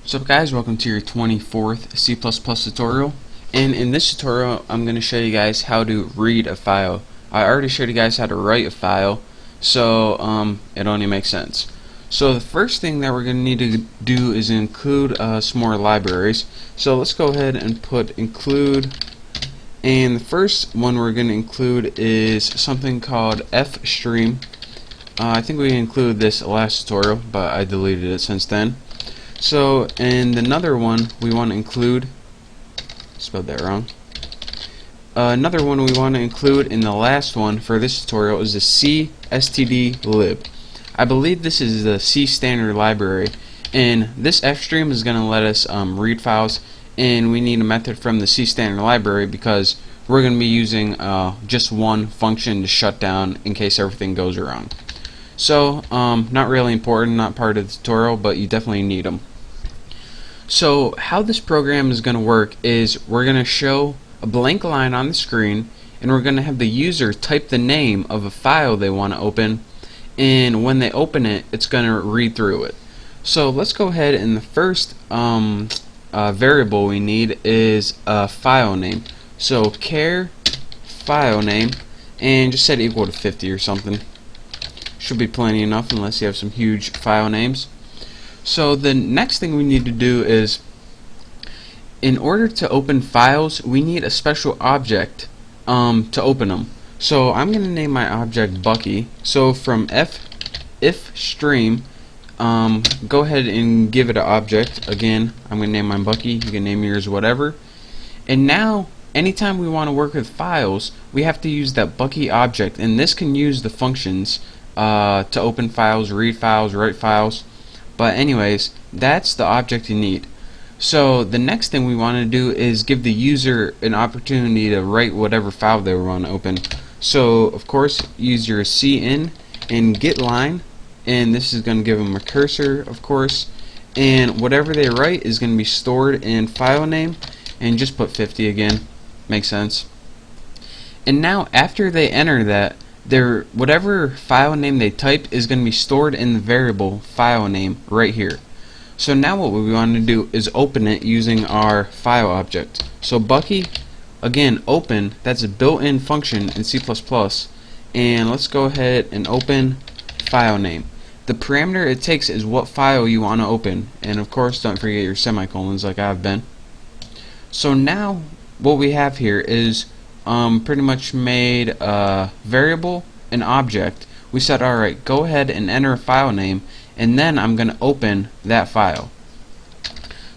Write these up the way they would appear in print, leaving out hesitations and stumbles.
What's up guys, welcome to your 24th C++ tutorial, and in this tutorial I'm going to show you guys how to read a file. I already showed you guys how to write a file, so it only makes sense. So the first thing that we're going to need to do is include some more libraries. So let's go ahead and put include, and the first one we're going to include is something called fstream. I think we included this last tutorial, but I deleted it since then. So, and another one we want to include, spelled that wrong. Another one we want to include in the last one for this tutorial is the cstdlib. I believe this is the C standard library, and this fstream is going to let us read files, and we need a method from the C standard library because we're going to be using just one function to shut down in case everything goes wrong. So, not really important, not part of the tutorial, but you definitely need them. So how this program is going to work is we're going to show a blank line on the screen, and we're going to have the user type the name of a file they want to open, and when they open it, it's going to read through it. So let's go ahead, and the first variable we need is a file name. So char file name, and just set it equal to 50 or something. Should be plenty enough unless you have some huge file names. So the next thing we need to do is, in order to open files, we need a special object to open them. So I'm going to name my object Bucky. So from if stream, go ahead and give it an object. Again, I'm going to name mine Bucky. You can name yours whatever. And now, anytime we want to work with files, we have to use that Bucky object, and this can use the functions to open files, read files, write files. But anyways, that's the object you need. So the next thing we want to do is give the user an opportunity to write whatever file they want to open. So of course, use your cin and get line, and this is going to give them a cursor, of course, and whatever they write is going to be stored in file name, and just put 50 again. Makes sense. And now after they enter that, whatever file name they type is going to be stored in the variable file name right here. So now what we want to do is open it using our file object. So Bucky, again, open, that's a built-in function in C++, and let's go ahead and open file name. The parameter it takes is what file you want to open, and of course don't forget your semicolons like I've been. So now what we have here is pretty much made a variable, an object. We said, alright, go ahead and enter a file name, and then I'm going to open that file.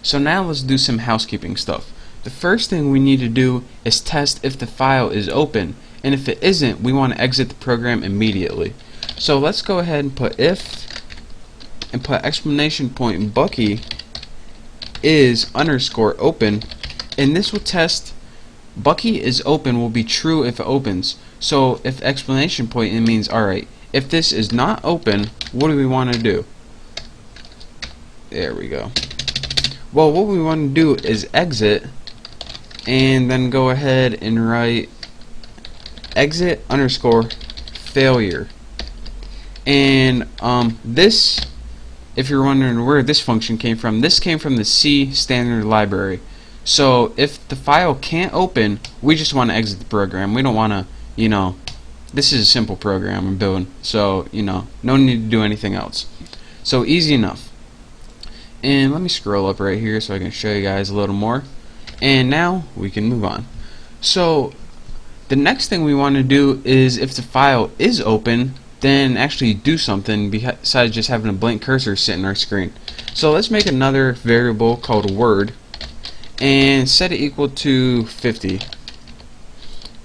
So now let's do some housekeeping stuff. The first thing we need to do is test if the file is open, and if it isn't, we want to exit the program immediately. So let's go ahead and put if, and put exclamation point Bucky is underscore open, and this will test Bucky is open will be true if it opens. So if exclamation point, it means alright. If this is not open, what do we want to do? There we go. Well, what we want to do is exit, and then go ahead and write exit underscore failure. And this, if you're wondering where this function came from, this came from the C standard library. So if the file can't open, we just want to exit the program. We don't want to, this is a simple program I'm building, so no need to do anything else. So easy enough. And let me scroll up right here so I can show you guys a little more. And now we can move on. So the next thing we want to do is, if the file is open, then actually do something besides just having a blank cursor sit in our screen. So let's make another variable called word, and set it equal to 50.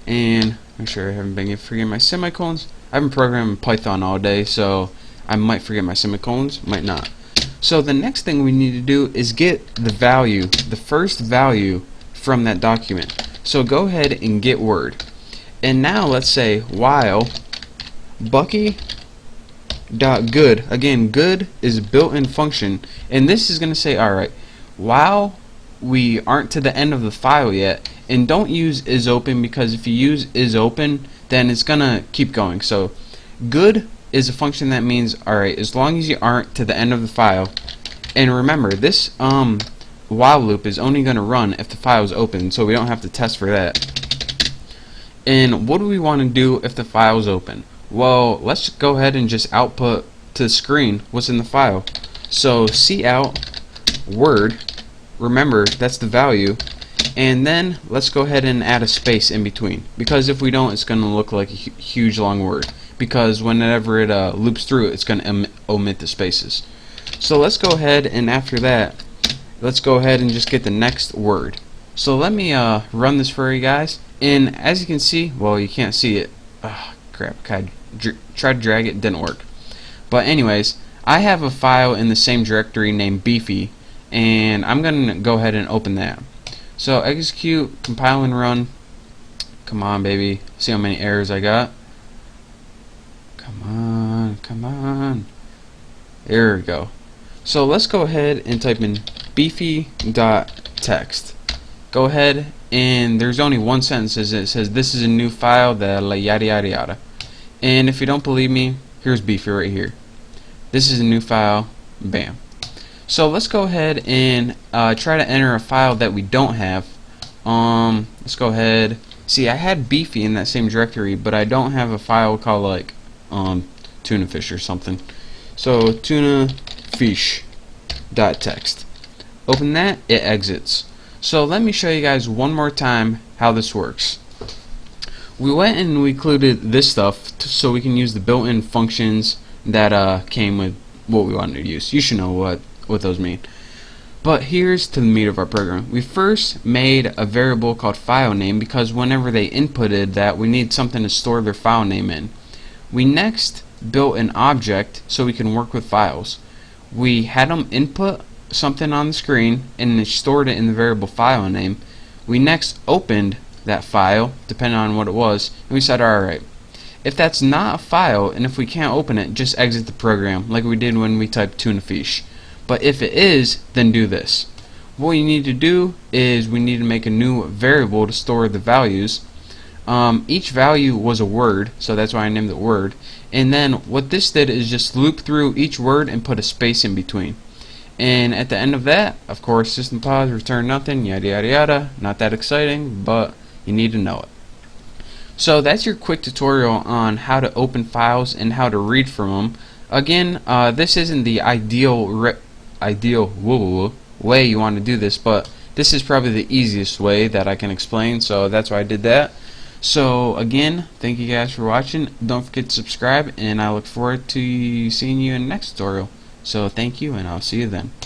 And make sure I haven't been forgetting my semicolons. I've been programming Python all day, so I might forget my semicolons, might not. So the next thing we need to do is get the value, the first value from that document. So go ahead and get word. And now let's say while Bucky.good, again, good is a built-in function, and this is going to say, alright, while we aren't to the end of the file yet, and don't use isOpen, because if you use isOpen, then it's gonna keep going. So good is a function that means, alright, as long as you aren't to the end of the file, And remember, this while loop is only going to run if the file is open, so we don't have to test for that. And what do we want to do if the file is open? Well, let's go ahead and just output to the screen what's in the file. So cout word, remember that's the value, and then let's go ahead and add a space in between, because if we don't, it's going to look like a huge long word, because whenever it loops through it's going to omit the spaces. So let's go ahead, and after that let's go ahead and just get the next word. So let me run this for you guys, and as you can see, well, you can't see it. Crap, tried to drag it, didn't work. But anyways, I have a file in the same directory named Beefy, and I'm gonna go ahead and open that. So execute, compile and run. Come on, baby. See how many errors I got? Come on, come on. There we go. So let's go ahead and type in beefy.txt. Go ahead, and there's only one sentence. It says this is a new file, the yada yada yada. And if you don't believe me, here's Beefy right here. This is a new file. Bam. So let's go ahead and try to enter a file that we don't have. Let's go ahead. See, I had Beefy in that same directory, but I don't have a file called like tuna fish or something. So tunafish.txt. Open that, it exits. So let me show you guys one more time how this works. We went and we included this stuff so we can use the built-in functions that came with what we wanted to use. You should know what those mean. But here's to the meat of our program. We first made a variable called file name, because whenever they inputted that, we need something to store their file name in. We next built an object so we can work with files. We had them input something on the screen and it stored it in the variable file name. We next opened that file, depending on what it was, and we said, alright, if that's not a file and if we can't open it, just exit the program like we did when we typed tuna fish. But if it is, then do this. What you need to do is we need to make a new variable to store the values. Each value was a word, so that's why I named it word. And then what this did is just loop through each word and put a space in between. And at the end of that, of course, system pause, return nothing, yada yada yada. Not that exciting, but you need to know it. So that's your quick tutorial on how to open files and how to read from them. Again, this isn't the ideal way you want to do this, but this is probably the easiest way that I can explain, so that's why I did that. So again, thank you guys for watching. Don't forget to subscribe, and I look forward to seeing you in the next tutorial. So thank you, and I'll see you then.